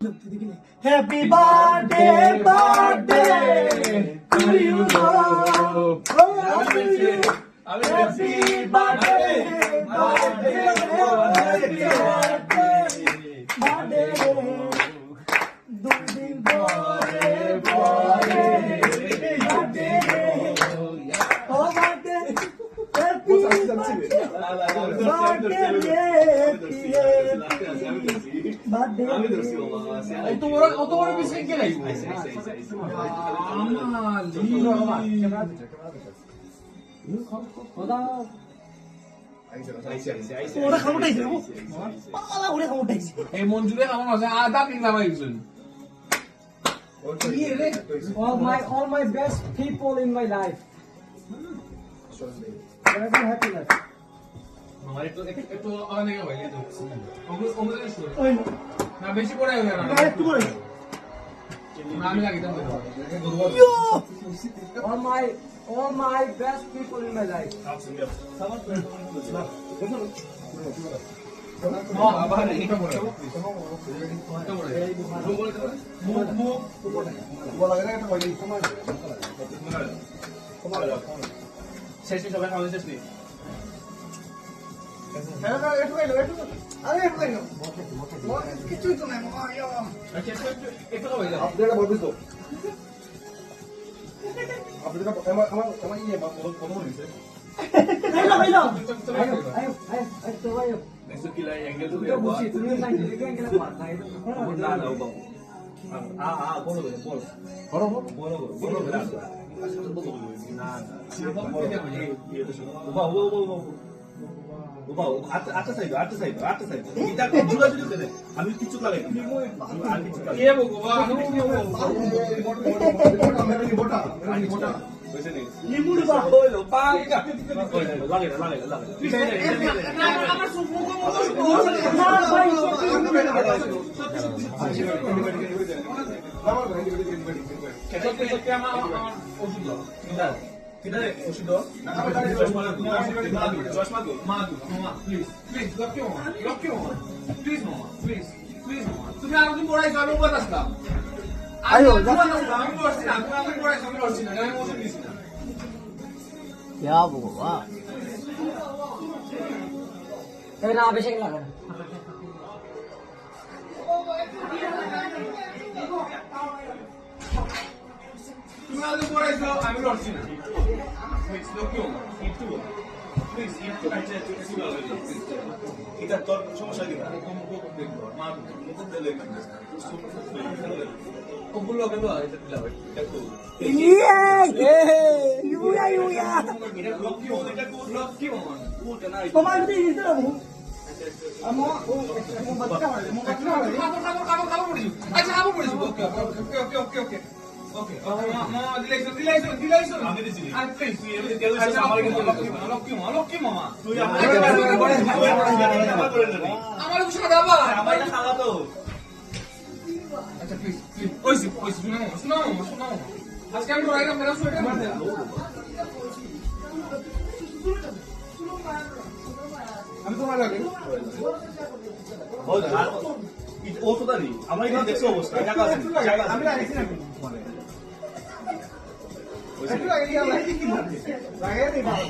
Happy birthday, birthday to you. Happy birthday, অত বড় biscuit কে লাগবে এই মঞ্জুরে কেমন আছে আদা কিনলাম একজন all my best people in my life. Very happy life. আমার একটু অনেক হইলে তো ওগুলো শুরু না বেশি পড়ে হবে না একটু করে আমি লাগি দাও All my best people in my life. আবার এটা পড়ে শেষ সবাই খাওয়া শেষ নেই কিছুই তো নাই একটু খাওয়া যাও আপনারা বলবেন তো আপনারা আমার ইয়ে কত হয়েছে Ayo. নেক্সট কি লাই অ্যাঙ্গেল তো Yo busi, tu ni lagi lagi yang kena buat. না না বাবু বলো বলো বলো বলো না আমি কিছু লাগাই কে ভগবান লিমুর বা হলো পাং লাগে আমার সুপুকো না ভাই সত্যি আমার ওষুধ দাও কিদারে ওষুধ চশমা দো মামা প্লিজ লক্ষ্য মামা প্লিজ মামা প্লিজ মামা তুমি আর দিন পড়াইছো আমি উপর আসলাম আমি পড়ছি না তুমি আমাকে পড়াইছো আমি পড়ছি না আমি ওষুধ দিছি না क्या बाबा Eh, na abis yang lagan. তুমি আমাকে পড়াইছো আমি পড়ছি না প্লিজ লক্ষ্য একটু প্লিজ একটু এটা তোর সমস্যা কি মা ওগুলো গেল এটা দিলাম দেখো Yuya. লক্ষ্য মামা Tomar itu ini tu aku. Amo baca. খাবো পড়ি আচ্ছা খাবো পড়ি ওকে দিলাইছো আমি দিছি আর প্লিজ তুই এমনি তেল দিছিস আমার কিন্তু লক্ষ্য মামা তুই আমার কিছু দাবা আমার এটা খাওয়া তো আচ্ছা প্লিজ ওইসি শোনাও আজকে আমি রাইলাম মেরা সোয়েটার মার দে আমি তোমার লাগে ও তো দাঁড়ি আমার এখানে দেখছো অবস্থা জায়গা আছে আমি আইছি না মানে একটু আগে লাগাই কি না লাগাই রে বাবা